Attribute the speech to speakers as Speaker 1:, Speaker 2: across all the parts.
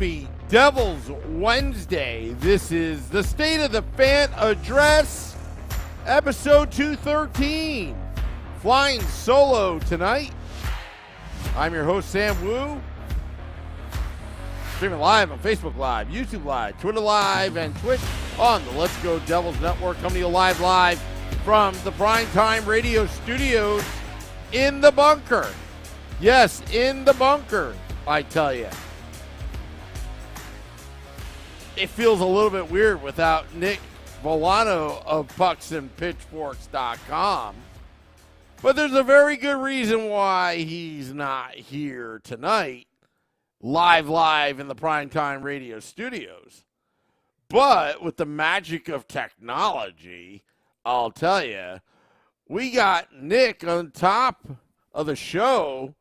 Speaker 1: Happy Devil's Wednesday. This is the State of the Fan Address, episode 213. Flying solo tonight. I'm your host, Sam Wu. Streaming live on Facebook Live, YouTube Live, Twitter Live, and Twitch on the Let's Go Devils Network. Coming to you live from the Primetime Radio Studios in the bunker. Yes, in the bunker, I tell you. It feels a little bit weird without Nick Villano of pucksandpitchforks.com. But there's a very good reason why he's not here tonight, live in the Primetime Radio Studios. But with the magic of technology, I'll tell you, we got Nick on top of the show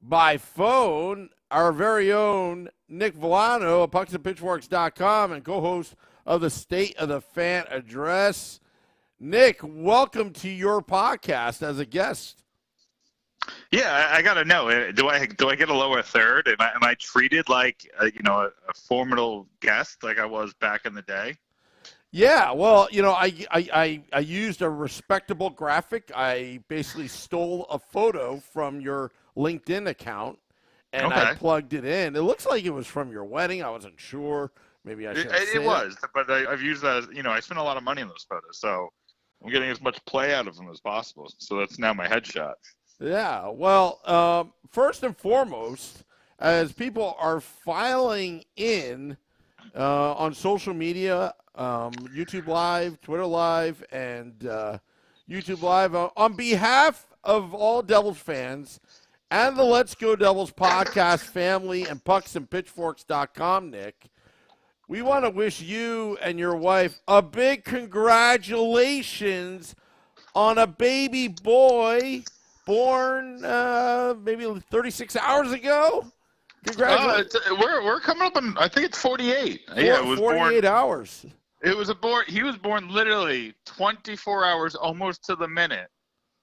Speaker 1: by phone, our very own Nick Villano of pucksandpitchforks.com and co-host of the State of the Fan Address. Nick, welcome to your podcast as a guest.
Speaker 2: Yeah, I gotta know. Do I get a lower third? Am I treated like a formidable guest like I was back in the day?
Speaker 1: Yeah, well, I used a respectable graphic. I basically stole a photo from your LinkedIn account, and
Speaker 2: okay.
Speaker 1: I plugged it in. It looks like it was from your wedding. I wasn't sure. Maybe I should have said
Speaker 2: it was, but I've used that. I spent a lot of money on those photos, so I'm getting as much play out of them as possible. So that's now my headshot. Yeah,
Speaker 1: well, first and foremost, as people are filing in on social media, YouTube Live, Twitter Live, and YouTube Live, on behalf of all Devils fans and the Let's Go Devils podcast family and pucksandpitchforks.com, Nick, we want to wish you and your wife a big congratulations on a baby boy born maybe 36 hours ago. Congratulations.
Speaker 2: We're coming up on, I think it's 48.
Speaker 1: It was 48 hours.
Speaker 2: He was born literally 24 hours almost to the minute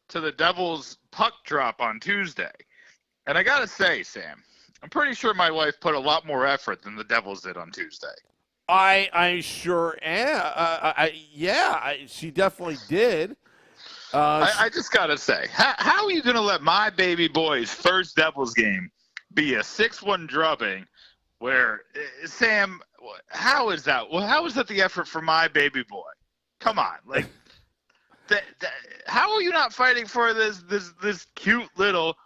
Speaker 2: to the Devils puck drop on Tuesday. And I got to say, Sam, I'm pretty sure my wife put a lot more effort than the Devils did on Tuesday.
Speaker 1: I sure am. She definitely did.
Speaker 2: I just got to say, how are you going to let my baby boy's first Devils game be a 6-1 drubbing where, Sam, how is that? Well, how is that the effort for my baby boy? Come on. Like, how are you not fighting for this cute little,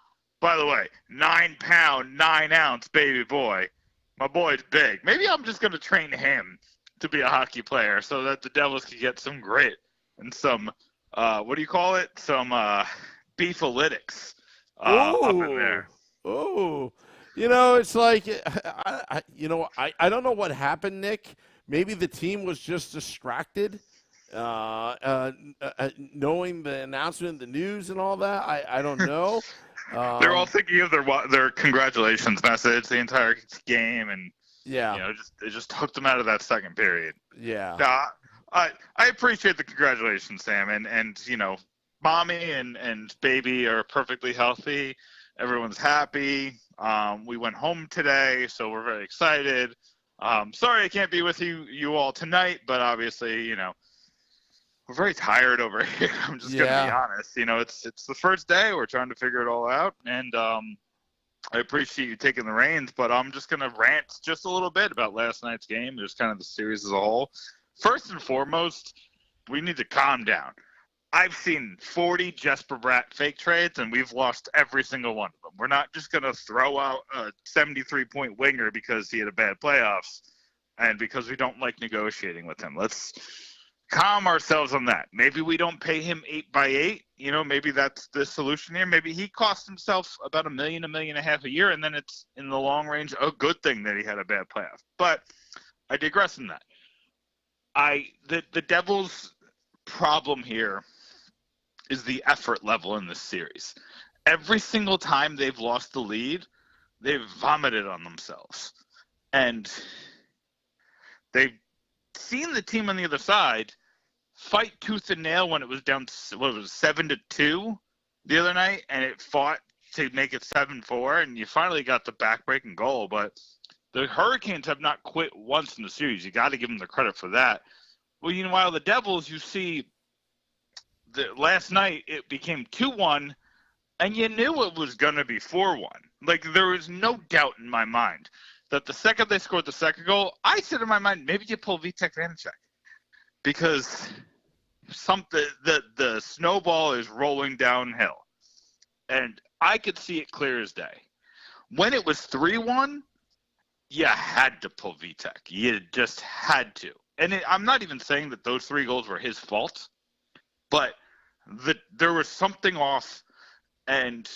Speaker 2: by the way, 9-pound, 9-ounce baby boy? My boy's big. Maybe I'm just going to train him to be a hockey player so that the Devils can get some grit and some, what do you call it? Some beefalytics up in there.
Speaker 1: Oh, it's like, I don't know what happened, Nick. Maybe the team was just distracted, knowing the announcement, the news, and all that. I don't know.
Speaker 2: They're all thinking of their congratulations message the entire game, and it just hooked them out of that second period.
Speaker 1: Yeah.
Speaker 2: I appreciate the congratulations, Sam, and mommy and baby are perfectly healthy. Everyone's happy. We went home today, so we're very excited. Sorry I can't be with you all tonight, but obviously, we're very tired over here. I'm just going to be honest. It's the first day. We're trying to figure it all out, and I appreciate you taking the reins, but I'm just going to rant just a little bit about last night's game, just kind of the series as a whole. First and foremost, we need to calm down. I've seen 40 Jesper Bratt fake trades, and we've lost every single one of them. We're not just going to throw out a 73-point winger because he had a bad playoffs and because we don't like negotiating with him. Let's calm ourselves on that. Maybe we don't pay him 8x8. Maybe that's the solution here. Maybe he cost himself about $1 million and a half a year, and then it's in the long range a good thing that he had a bad playoff. But I digress in that. The Devils' problem here is the effort level in this series. Every single time they've lost the lead, they've vomited on themselves. And they've seen the team on the other side fight tooth and nail when it was down, 7-2 the other night, and it fought to make it 7-4, and you finally got the back-breaking goal. But The Hurricanes have not quit once in the series. You got to give them the credit for that. Well, meanwhile, the Devils, you see, last night it became 2-1, and you knew it was going to be 4-1. Like, there was no doubt in my mind that the second they scored the second goal, I said in my mind, maybe you pull Vitek Vanacek. Because the snowball is rolling downhill. And I could see it clear as day. When it was 3-1, you had to pull Vitek. You just had to. And I'm not even saying that those 3 goals were his fault, but there was something off, and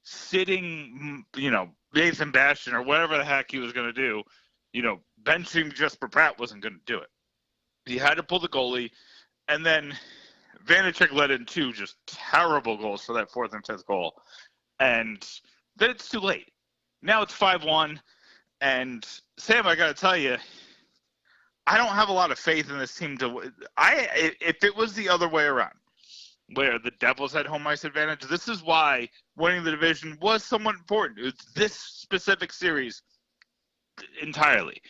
Speaker 2: sitting, Nathan Bastian or whatever the heck he was going to do, benching Jesper Bratt wasn't going to do it. He had to pull the goalie, and then Vanacek led in 2 just terrible goals for that 4th and 5th goal. And then it's too late. Now it's 5-1, and Sam, I got to tell you, I don't have a lot of faith in this team if it was the other way around, where the Devils had home ice advantage, this is why winning the division was somewhat important. It's this specific series entirely.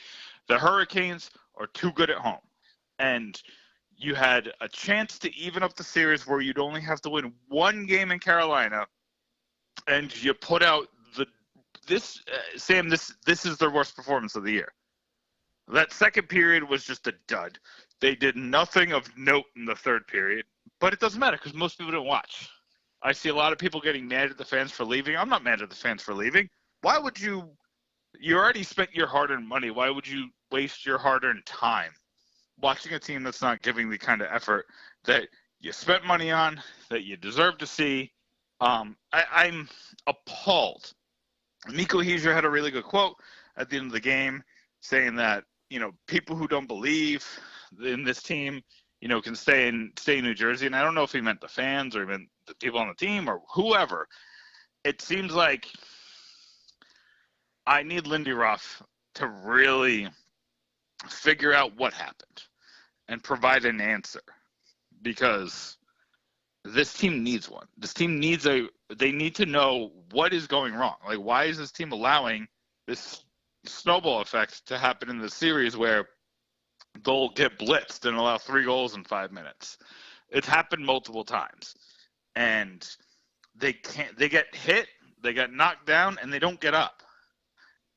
Speaker 2: The Hurricanes are too good at home. And you had a chance to even up the series where you'd only have to win 1 game in Carolina, and you put out Sam, this is their worst performance of the year. That second period was just a dud. They did nothing of note in the third period, but it doesn't matter because most people don't watch. I see a lot of people getting mad at the fans for leaving. I'm not mad at the fans for leaving. Why would you already spent your hard-earned money. Why would you waste your hard-earned time watching a team that's not giving the kind of effort that you spent money on, that you deserve to see? I'm appalled. Nico Hischier had a really good quote at the end of the game saying that, people who don't believe in this team, can stay in New Jersey. And I don't know if he meant the fans or even the people on the team or whoever. It seems like I need Lindy Ruff to really figure out what happened and provide an answer, because this team needs one. This team they need to know what is going wrong. Like, why is this team allowing this snowball effect to happen in the series where they'll get blitzed and allow 3 goals in 5 minutes? It's happened multiple times, and they get hit, they get knocked down, and they don't get up.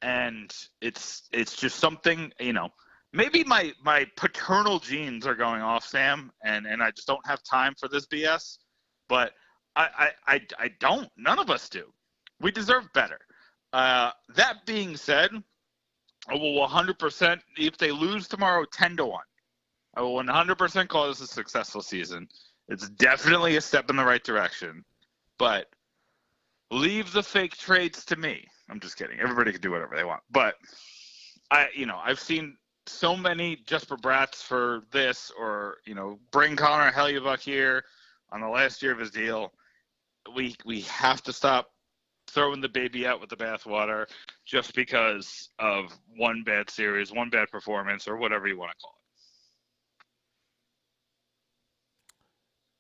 Speaker 2: And it's just something, maybe my paternal genes are going off, Sam, and I just don't have time for this BS. But I don't. None of us do. We deserve better. That being said, I will 100%, if they lose tomorrow 10-1, I will 100% call this a successful season. It's definitely a step in the right direction. But leave the fake trades to me. I'm just kidding. Everybody can do whatever they want. But I've seen so many Jesper Bratts for this, or bring Connor Hellebuyck here on the last year of his deal. We have to stop throwing the baby out with the bathwater just because of one bad series, one bad performance, or whatever you want to call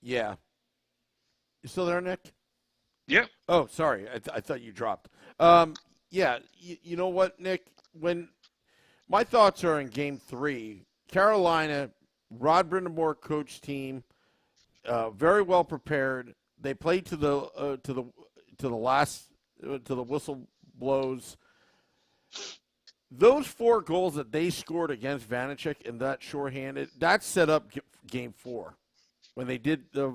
Speaker 2: it.
Speaker 1: Yeah. You still there, Nick?
Speaker 2: Yeah.
Speaker 1: Oh, sorry. I thought you dropped. Yeah. You know what, Nick? When my thoughts are in Game 3, Carolina, Rod Brindamore coach team, very well prepared. They played to the whistle blows. Those 4 goals that they scored against Vanacek and that shorthanded, that set up Game 4 when they did the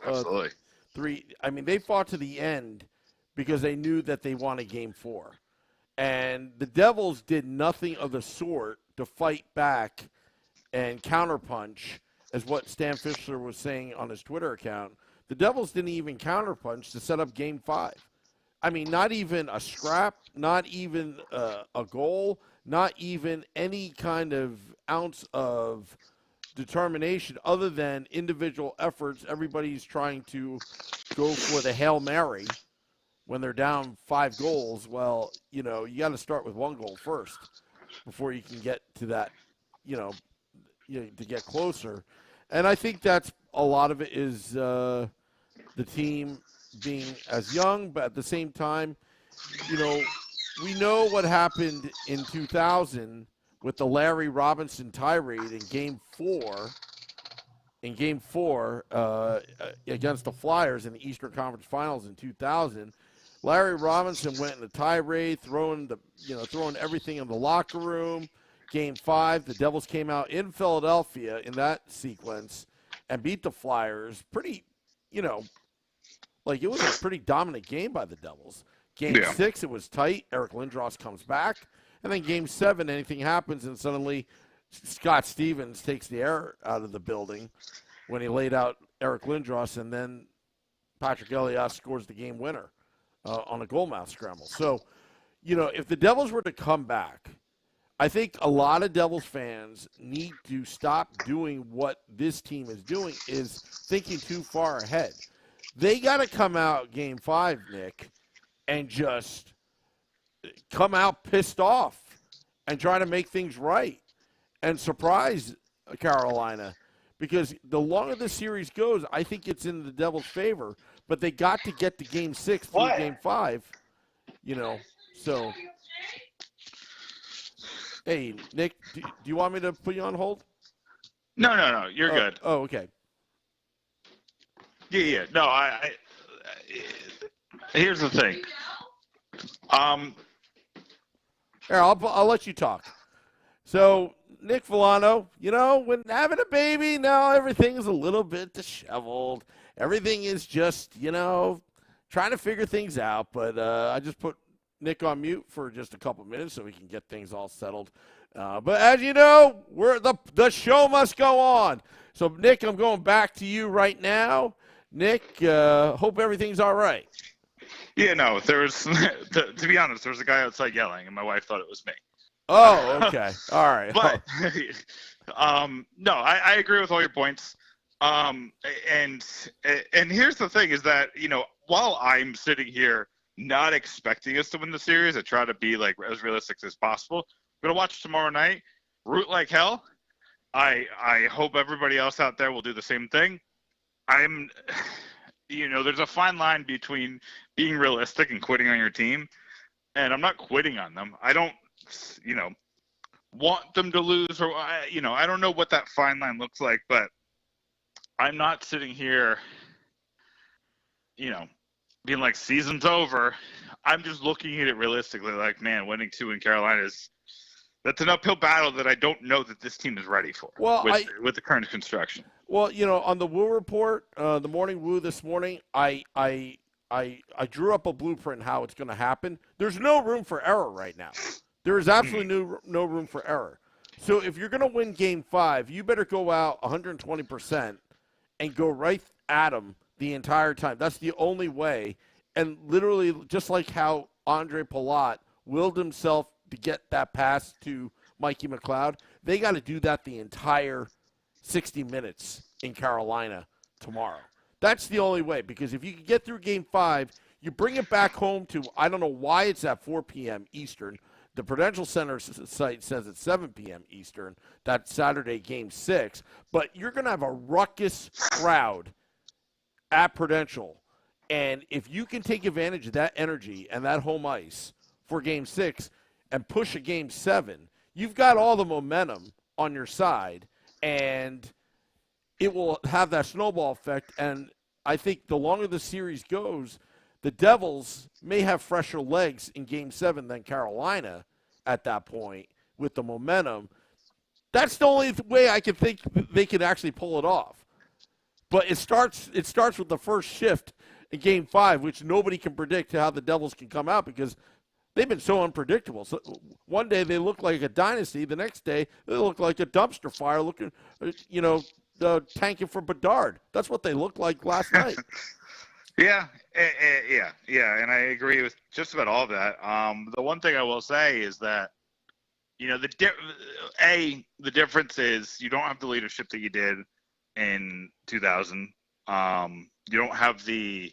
Speaker 2: Absolutely.
Speaker 1: 3. I mean, they fought to the end because they knew that they wanted Game 4. And the Devils did nothing of the sort to fight back and counterpunch, as what Stan Fischler was saying on his Twitter account. The Devils didn't even counterpunch to set up Game 5. I mean, not even a scrap, not even a goal, not even any kind of ounce of determination other than individual efforts. Everybody's trying to go for the Hail Mary when they're down 5 goals. Well, you got to start with 1 goal first before you can get to that, to get closer. And I think that's a lot of it is the team being as young, but at the same time, we know what happened in 2000 with the Larry Robinson tirade in Game 4. In Game 4 against the Flyers in the Eastern Conference Finals in 2000, Larry Robinson went in a tirade, throwing everything in the locker room. Game 5, the Devils came out in Philadelphia in that sequence and beat the Flyers pretty, like it was a pretty dominant game by the Devils. Game 6, it was tight. Eric Lindros comes back. And then Game 7, anything happens, and suddenly Scott Stevens takes the air out of the building when he laid out Eric Lindros, and then Patrick Elias scores the game winner on a goalmouth scramble. So, if the Devils were to come back, I think a lot of Devils fans need to stop doing what this team is doing, is thinking too far ahead. They got to come out Game 5, Nick, and just come out pissed off and try to make things right and surprise Carolina, because the longer the series goes, I think it's in the Devils' favor. But they got to get to Game 6 through Game 5, So, hey, Nick, do you want me to put you on hold?
Speaker 2: No. You're good.
Speaker 1: Oh, okay.
Speaker 2: Yeah. No, I here's the thing.
Speaker 1: Here, I'll let you talk. So, Nick Villano, when having a baby, now everything's a little bit disheveled. Everything is just, trying to figure things out. But I just put Nick on mute for just a couple minutes so we can get things all settled. But as you know, the show must go on. So, Nick, I'm going back to you right now. Nick, hope everything's all right.
Speaker 2: Yeah, no, there was, to be honest, there was a guy outside yelling, and my wife thought it was me.
Speaker 1: Oh, okay. All right.
Speaker 2: But, no, I agree with all your points. And here's the thing is that, while I'm sitting here not expecting us to win the series, I try to be, like, as realistic as possible. I'm going to watch tomorrow night, root like hell. I hope everybody else out there will do the same thing. There's a fine line between being realistic and quitting on your team, and I'm not quitting on them. I don't, want them to lose, or, I don't know what that fine line looks like, but I'm not sitting here, being like, season's over. I'm just looking at it realistically, like, man, winning 2 in Carolina that's an uphill battle that I don't know that this team is ready for with the current construction.
Speaker 1: Well, on the Woo report, the Morning Woo this morning, I drew up a blueprint how it's going to happen. There's no room for error right now. There is absolutely no room for error. So if you're going to win Game 5, you better go out 120% and go right at them the entire time. That's the only way. And literally, just like how Andre Palat willed himself to get that pass to Mikey McLeod, they got to do that the entire 60 minutes in Carolina tomorrow. That's the only way, because if you can get through Game 5, you bring it back home to, I don't know why it's at 4 p.m. Eastern. The Prudential Center site says it's 7 p.m. Eastern. That's Saturday, Game 6. But you're going to have a ruckus crowd at Prudential. And if you can take advantage of that energy and that home ice for Game 6 and push a Game 7, you've got all the momentum on your side, and it will have that snowball effect. And I think the longer the series goes, the Devils may have fresher legs in Game 7 than Carolina at that point with the momentum. That's the only way I can think they could actually pull it off. But it starts with the first shift in Game 5, which nobody can predict how the Devils can come out, because they've been so unpredictable. So one day they look like a dynasty. The next day they look like a dumpster fire looking, tanking for Bedard. That's what they looked like last night.
Speaker 2: Yeah, and I agree with just about all of that. The one thing I will say is that, the difference is you don't have the leadership that you did in 2000. You don't have the,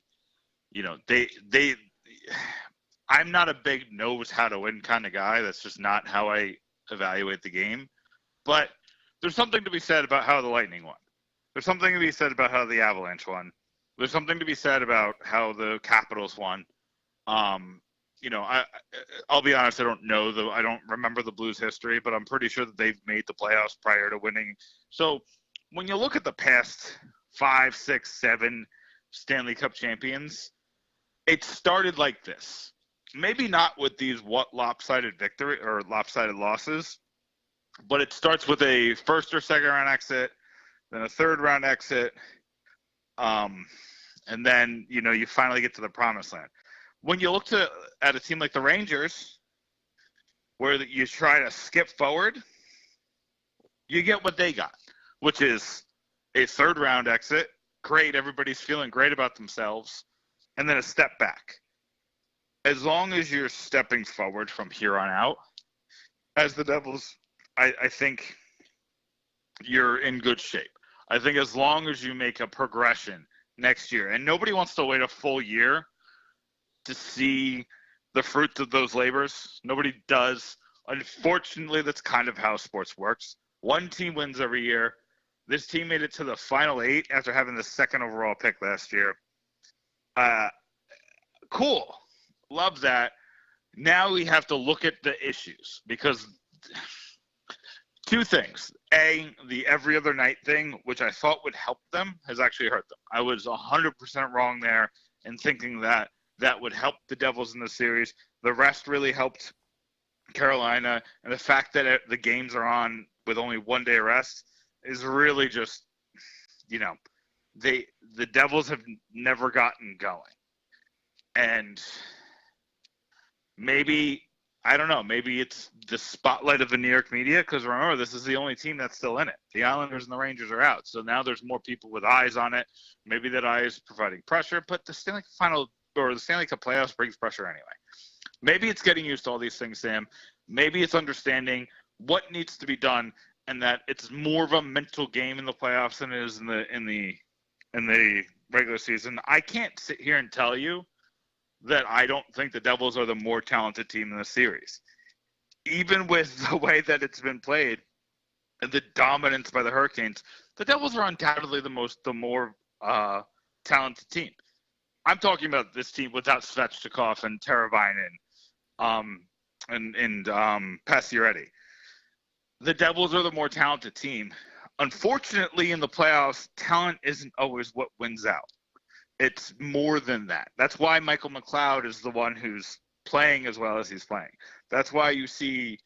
Speaker 2: I'm not a big knows how to win kind of guy. That's just not how I evaluate the game. But there's something to be said about how the Lightning won. There's something to be said about how the Avalanche won. There's something to be said about how the Capitals won. I'll be honest, I don't remember the Blues history, but I'm pretty sure that they've made the playoffs prior to winning. So when you look at the past 5, 6, 7 Stanley Cup champions, it started like this. Maybe not with these lopsided victory or lopsided losses, but it starts with a first or second round exit, then a third round exit, and then you finally get to the promised land. When you look at a team like the Rangers, where you try to skip forward, you get what they got, which is a third round exit. Great, everybody's feeling great about themselves, and then a step back. As long as you're stepping forward from here on out, as the Devils, I think you're in good shape. I think as long as you make a progression next year, and nobody wants to wait a full year to see the fruits of those labors. Nobody does. Unfortunately, that's kind of how sports works. One team wins every year. This team made it to the final 8 after having the second overall pick last year. Cool. Love that. Now we have to look at the issues because two things. A, the every other night thing, which I thought would help them, has actually hurt them. I was 100% wrong there in thinking that would help the Devils in the series. The rest really helped Carolina, and the fact that the games are on with only 1 day rest is really just, the Devils have never gotten going. And maybe, I don't know, maybe it's the spotlight of the New York media, because remember, this is the only team that's still in it. The Islanders and the Rangers are out, so now there's more people with eyes on it. Maybe that eye is providing pressure, but the Stanley Cup playoffs brings pressure anyway. Maybe it's getting used to all these things, Sam. Maybe it's understanding what needs to be done, and that it's more of a mental game in the playoffs than it is in the regular season. I can't sit here and tell you that I don't think the Devils are the more talented team in the series. Even with the way that it's been played and the dominance by the Hurricanes, the Devils are undoubtedly the more talented team. I'm talking about this team without Svechnikov and Teravainen and Pacioretty. The Devils are the more talented team. Unfortunately, in the playoffs, talent isn't always what wins out. It's more than that. That's why Michael McLeod is the one who's playing as well as he's playing. That's why you see,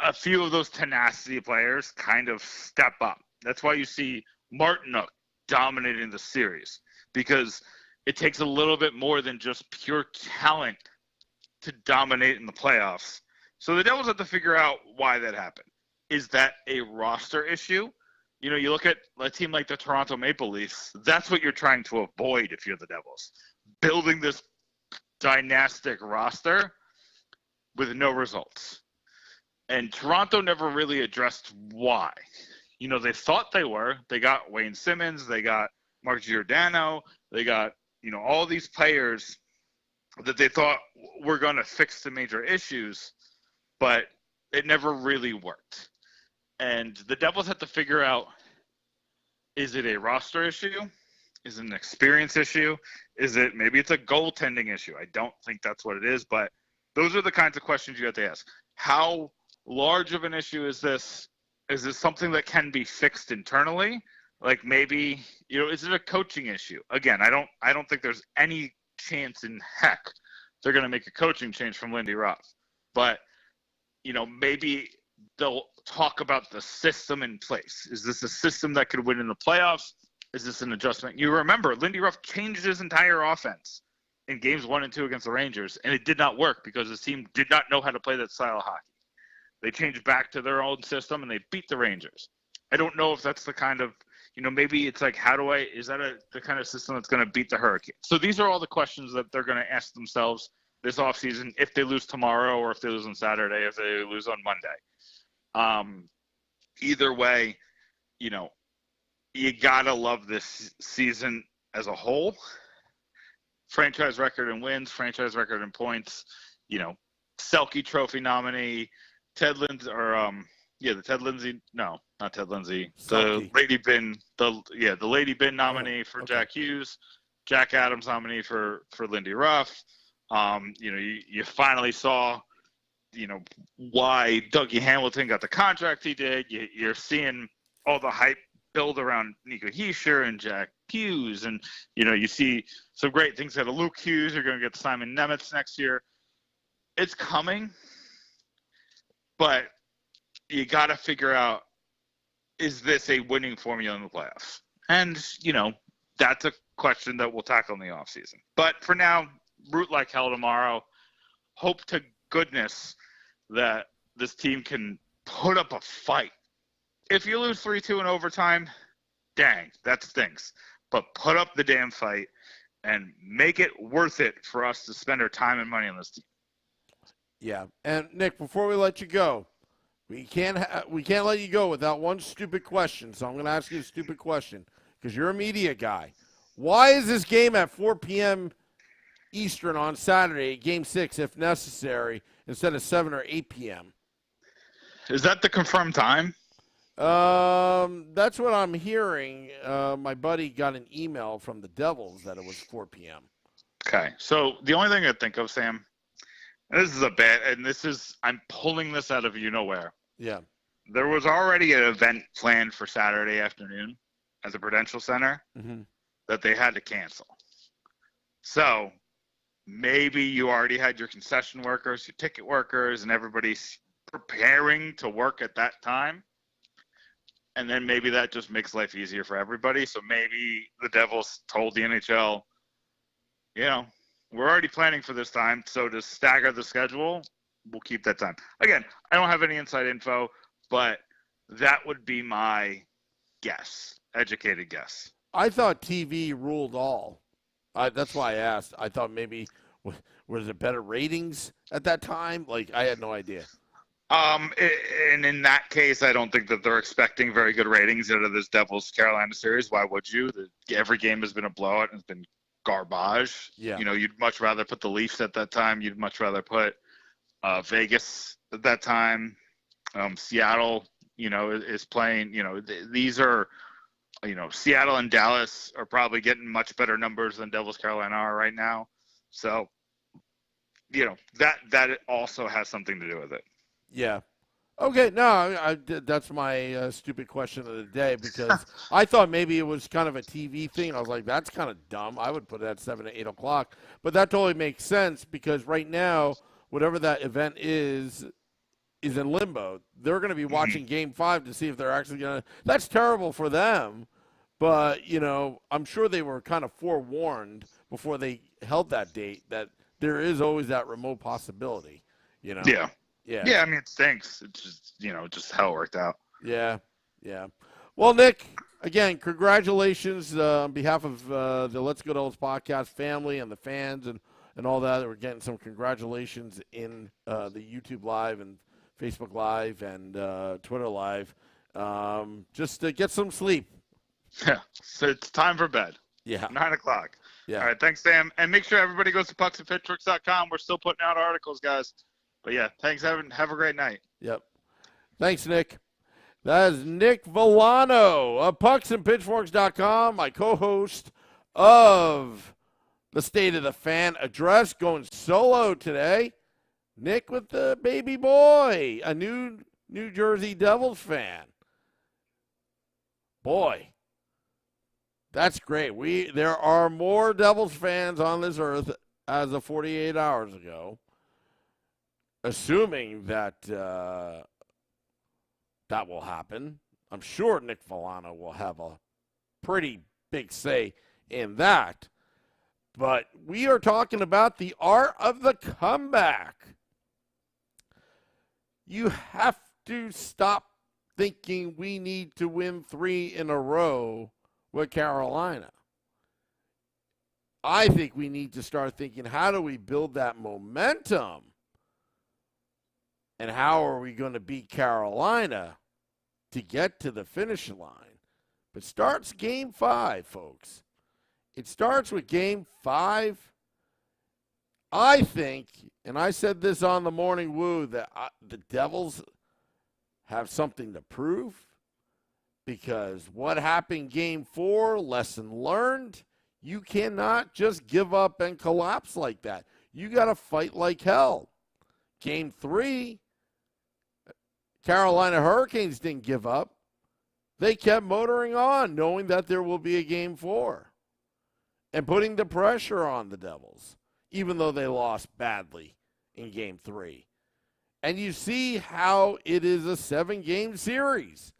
Speaker 2: a few of those tenacity players kind of step up. That's why you see Martinook dominating the series, because it takes a little bit more than just pure talent to dominate in the playoffs. So the Devils have to figure out why that happened. Is that a roster issue? You look at a team like the Toronto Maple Leafs, that's what you're trying to avoid if you're the Devils. Building this dynastic roster with no results. And Toronto never really addressed why. They thought they were. They got Wayne Simmons. They got Mark Giordano. They got, all these players that they thought were going to fix the major issues, but it never really worked. And the Devils have to figure out, is it a roster issue? Is it an experience issue? Maybe it's a goaltending issue? I don't think that's what it is, but those are the kinds of questions you have to ask. How large of an issue is this? Is this something that can be fixed internally? Like maybe, is it a coaching issue? Again, I don't think there's any chance in heck they're going to make a coaching change from Lindy Ruff. But, maybe they'll talk about the system in place. Is this a system that could win in the playoffs? Is this an adjustment? You remember, Lindy Ruff changed his entire offense in games 1 and 2 against the Rangers, and it did not work because his team did not know how to play that style of hockey. They changed back to their own system, and they beat the Rangers. I don't know if that's the kind of, maybe it's like, is that the kind of system that's going to beat the Hurricanes? So these are all the questions that they're going to ask themselves this offseason if they lose tomorrow or if they lose on Saturday, if they lose on Monday. Either way, you got to love this season as a whole. Franchise record in wins, franchise record in points, Selke Trophy nominee, Ted Lindsay, the Ted Lindsay, no, not Ted Lindsay, the Lady Bin, the Lady Bin nominee for Jack Hughes, Jack Adams nominee for Lindy Ruff, You finally saw, why Dougie Hamilton got the contract he did. You're seeing all the hype build around Nico Hischier and Jack Hughes. And, you see some great things out of Luke Hughes. You're going to get Simon Nemeth next year. It's coming, but you got to figure out, is this a winning formula in the playoffs? And, that's a question that we'll tackle in the offseason. But for now, root like hell tomorrow. Hope to goodness that this team can put up a fight. If you lose 3-2 in overtime, dang, that stinks. But put up the damn fight and make it worth it for us to spend our time and money on this team.
Speaker 1: Yeah. And, Nick, before we let you go, we can't let you go without one stupid question. So I'm going to ask you a stupid question because you're a media guy. Why is this game at 4 p.m. Eastern on Saturday, Game 6, if necessary, instead of 7 or 8 p.m.?
Speaker 2: Is that the confirmed time?
Speaker 1: That's what I'm hearing. My buddy got an email from the Devils that it was 4 p.m.
Speaker 2: Okay. So the only thing I think of, Sam, and this is I'm pulling this out of nowhere.
Speaker 1: Yeah.
Speaker 2: There was already an event planned for Saturday afternoon at the Prudential Center that they had to cancel. So maybe you already had your concession workers, your ticket workers, and everybody's preparing to work at that time. And then maybe that just makes life easier for everybody. So maybe the Devils told the NHL, we're already planning for this time. So to stagger the schedule, we'll keep that time. Again, I don't have any inside info, but that would be my guess, educated guess.
Speaker 1: I thought TV ruled all. That's why I asked. I thought maybe, was it better ratings at that time? I had no idea.
Speaker 2: And in that case, I don't think that they're expecting very good ratings out of this Devils-Carolina series. Why would you? Every game has been a blowout and has been garbage.
Speaker 1: Yeah.
Speaker 2: You'd much rather put the Leafs at that time. You'd much rather put Vegas at that time. Seattle, is playing. These are, Seattle and Dallas are probably getting much better numbers than Devils-Carolina are right now. So, that also has something to do with it.
Speaker 1: Yeah. Okay, no, that's my stupid question of the day because I thought maybe it was kind of a TV thing. I was like, that's kind of dumb. I would put it at 7 to 8 o'clock. But that totally makes sense because right now, whatever that event is in limbo. They're going to be watching Game 5 to see if they're actually going to – that's terrible for them. But, I'm sure they were kind of forewarned before they held that date that there is always that remote possibility,
Speaker 2: Yeah.
Speaker 1: Yeah.
Speaker 2: Yeah, I mean, it stinks. It's just, just how it worked out.
Speaker 1: Yeah. Yeah. Well, Nick, again, congratulations on behalf of the Let's Go Devils podcast family and the fans and all that. We're getting some congratulations in the YouTube Live and Facebook Live and Twitter Live. Just to get some sleep.
Speaker 2: Yeah. So it's time for bed.
Speaker 1: Yeah.
Speaker 2: 9 o'clock.
Speaker 1: Yeah.
Speaker 2: All right. Thanks, Sam. And make sure everybody goes to pucksandpitchworks.com. We're still putting out articles, guys. But, yeah, thanks, Evan. Have a great night.
Speaker 1: Yep. Thanks, Nick. That is Nick Villano of pucksandpitchforks.com, my co-host of the State of the Fan Address, going solo today. Nick with the baby boy, a new New Jersey Devils fan. Boy, that's great. There are more Devils fans on this earth as of 48 hours ago. Assuming that that will happen, I'm sure Nick Villano will have a pretty big say in that. But we are talking about the art of the comeback. You have to stop thinking we need to win 3 in a row with Carolina. I think we need to start thinking, how do we build that momentum? And how are we going to beat Carolina to get to the finish line? But starts Game 5, folks. It starts with Game 5. I think, and I said this on the Morning Woo, that the Devils have something to prove. Because what happened Game 4, lesson learned, you cannot just give up and collapse like that. You got to fight like hell. Game 3, Carolina Hurricanes didn't give up. They kept motoring on, knowing that there will be a Game 4 and putting the pressure on the Devils, even though they lost badly in Game 3. And you see how it is a 7-game series.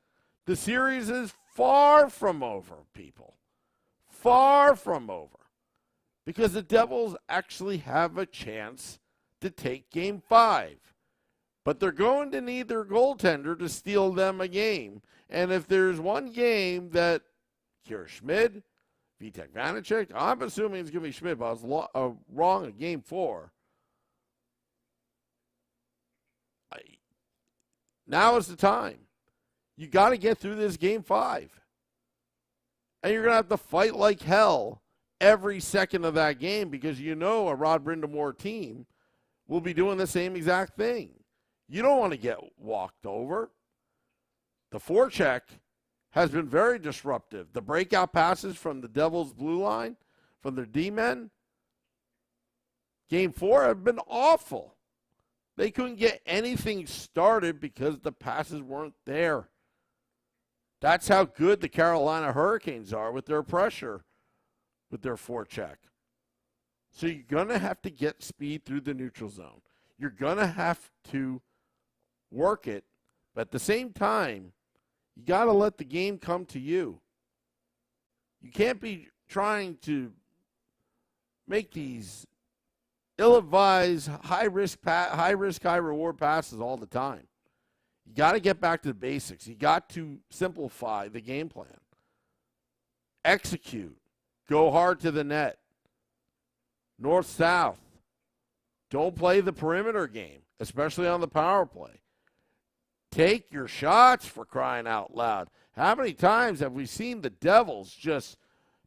Speaker 1: The series is far from over, people. Far from over. Because the Devils actually have a chance to take Game 5. But they're going to need their goaltender to steal them a game. And if there's one game that Kira Schmid, Vitek Vanacek, I'm assuming it's going to be Schmid, but I was wrong in Game 4. Now is the time. You got to get through this Game 5. And you're going to have to fight like hell every second of that game because you know a Rod Brindamore team will be doing the same exact thing. You don't want to get walked over. The forecheck has been very disruptive. The breakout passes from the Devils' blue line, from their D-men, Game 4 have been awful. They couldn't get anything started because the passes weren't there. That's how good the Carolina Hurricanes are with their pressure, with their forecheck. So you're going to have to get speed through the neutral zone. You're going to have to work it, but at the same time, you got to let the game come to you. You can't be trying to make these ill-advised, high-risk, high-reward passes all the time. You got to get back to the basics. You got to simplify the game plan. Execute. Go hard to the net. North-south. Don't play the perimeter game, especially on the power play. Take your shots, for crying out loud. How many times have we seen the Devils just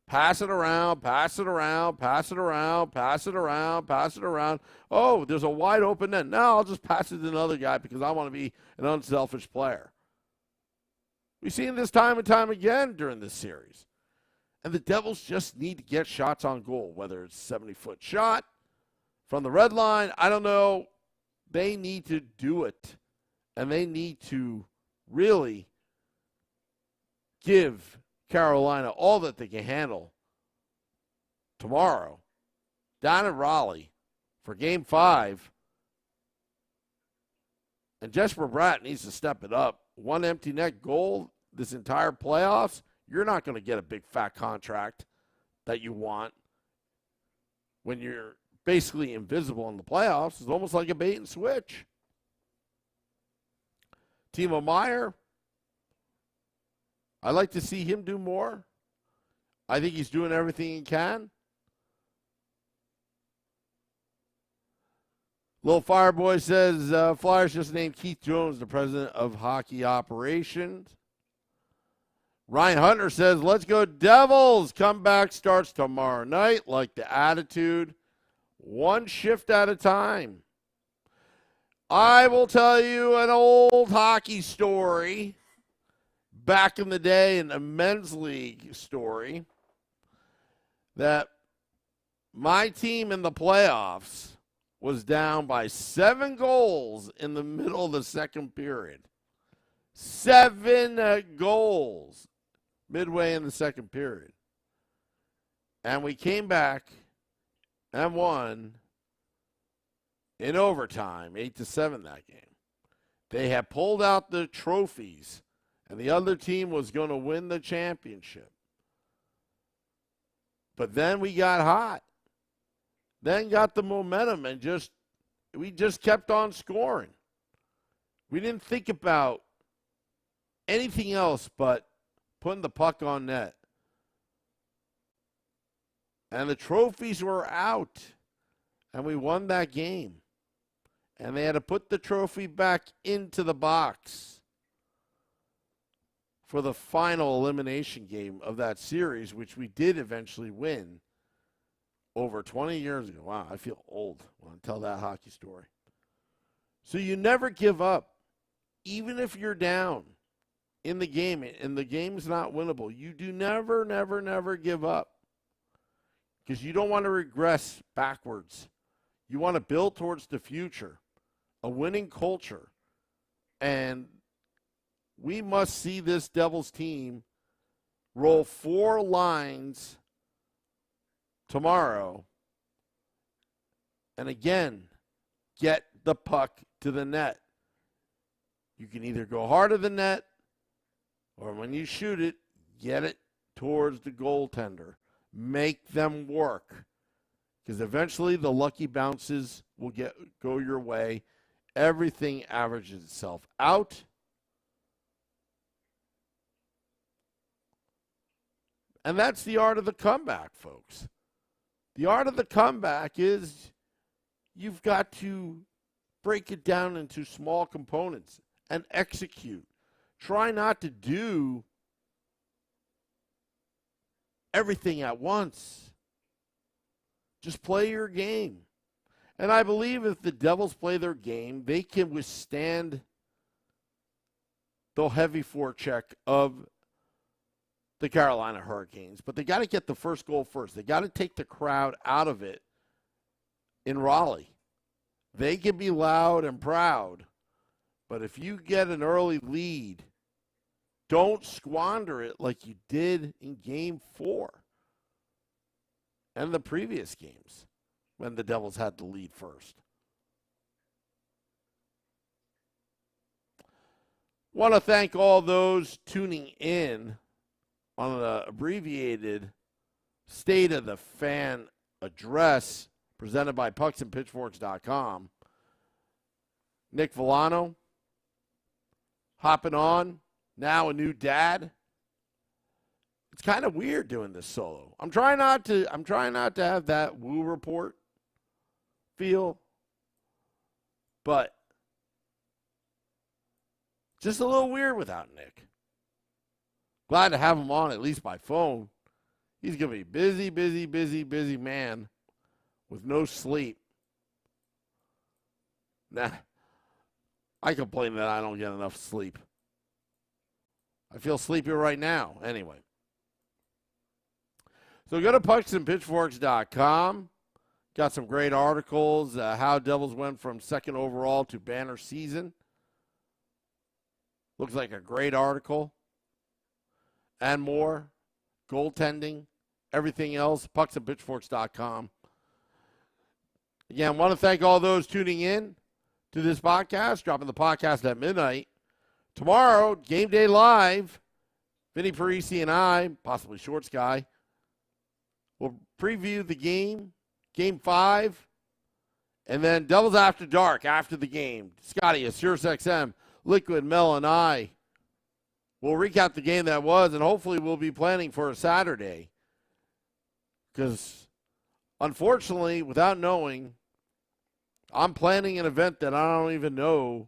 Speaker 1: pass it around, pass it around, pass it around, pass it around, pass it around? Oh, there's a wide open net. No, I'll just pass it to another guy because I want to be an unselfish player. We've seen this time and time again during this series. And the Devils just need to get shots on goal, whether it's a 70-foot shot from the red line. I don't know. They need to do it. And they need to really give Carolina all that they can handle tomorrow down in Raleigh for Game 5. And Jesper Bratt needs to step it up. One empty net goal this entire playoffs, you're not going to get a big fat contract that you want when you're basically invisible in the playoffs. It's almost like a bait and switch. Timo Meier, I'd like to see him do more. I think he's doing everything he can. Little Fireboy says, Flyers just named Keith Jones the president of hockey operations. Ryan Hunter says, let's go Devils. Comeback starts tomorrow night. Like the attitude. One shift at a time. I will tell you an old hockey story. Back in the day, in a men's league story, that my team in the playoffs was down by 7 goals in the middle of the second period. 7 goals midway in the second period. And we came back and won in overtime, 8-7 that game. They had pulled out the trophies, and the other team was going to win the championship. But then we got hot. Then got the momentum, and we just kept on scoring. We didn't think about anything else but putting the puck on net. And the trophies were out, and we won that game. And they had to put the trophy back into the box for the final elimination game of that series, which we did eventually win over 20 years ago. Wow, I feel old when I tell that hockey story. So you never give up. Even if you're down in the game and the game's not winnable, you do never, never, never give up. Because you don't want to regress backwards. You want to build towards the future, a winning culture. And we must see this Devils team roll 4 lines tomorrow. And again, get the puck to the net. You can either go hard at the net, or when you shoot it, get it towards the goaltender. Make them work. Because eventually the lucky bounces will go your way. Everything averages itself out. And that's the art of the comeback, folks. The art of the comeback is you've got to break it down into small components and execute. Try not to do everything at once. Just play your game. And I believe if the Devils play their game, they can withstand the heavy forecheck of the Carolina Hurricanes. But they got to get the first goal first. They got to take the crowd out of it in Raleigh. They can be loud and proud, but if you get an early lead, don't squander it like you did in Game 4 and the previous games when the Devils had the lead first. Want to thank all those tuning in on the abbreviated State of the Fan address presented by pucksandpitchforks.com. Nick Villano hopping on, now a new dad. It's kind of weird doing this solo. I'm trying not to have that woo report feel, but just a little weird without Nick. Glad to have him on, at least by phone. He's going to be busy man with no sleep. Nah, I complain that I don't get enough sleep. I feel sleepy right now. Anyway. So go to pucksandpitchforks.com. Got some great articles. How Devils went from second overall to banner season. Looks like a great article. And more. Goaltending. Everything else. pucksandpitchforks.com. Again, I want to thank all those tuning in to this podcast, dropping the podcast at midnight. Tomorrow, Game Day Live, Vinny Parisi and I, possibly Shorts Guy, will preview the game, Game 5, and then Devils After Dark after the game. Scotty at SiriusXM, Liquid, Mel, and I will recap the game that was, and hopefully we'll be planning for a Saturday. Because, unfortunately, without knowing, I'm planning an event that I don't even know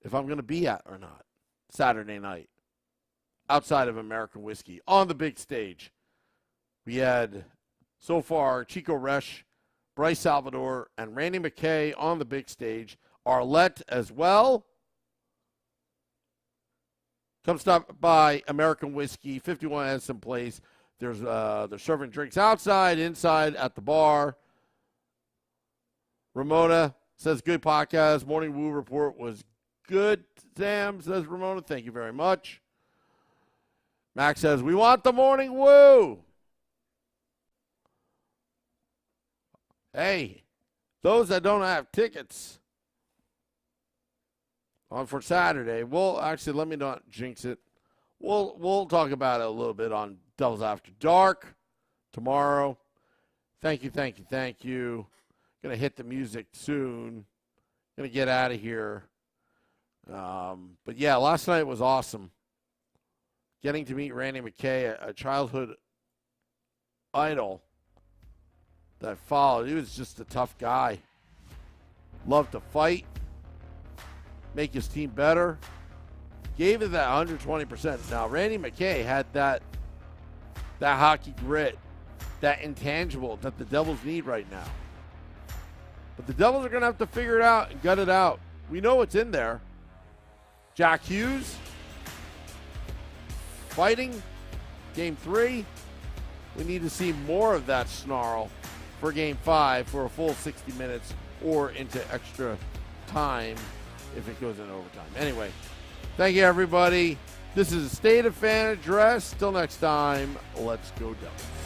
Speaker 1: if I'm going to be at or not. Saturday night. Outside of American Whiskey. On the big stage. We had, so far, Chico Resch, Bryce Salvador, and Randy McKay on the big stage. Arlette as well. Come stop by American Whiskey, 51 Edison Place. They're serving drinks outside, inside, at the bar. Ramona says, good podcast. Morning Woo Report was good, Sam, says Ramona. Thank you very much. Max says, we want the Morning Woo. Hey, those that don't have tickets on for Saturday, well, actually, let me not jinx it. We'll talk about it a little bit on Devils After Dark tomorrow. Thank you. Going to hit the music soon. Going to get out of here. But, yeah, last night was awesome. Getting to meet Randy McKay, a childhood idol that I followed. He was just a tough guy. Loved to fight. Make his team better. Gave it that 120%. Now, Randy McKay had that hockey grit, that intangible that the Devils need right now. But the Devils are going to have to figure it out and gut it out. We know what's in there. Jack Hughes fighting. Game 3. We need to see more of that snarl for Game 5 for a full 60 minutes or into extra time if it goes in overtime. Anyway, thank you, everybody. This is a State of Fan Address. Till next time, let's go Devils.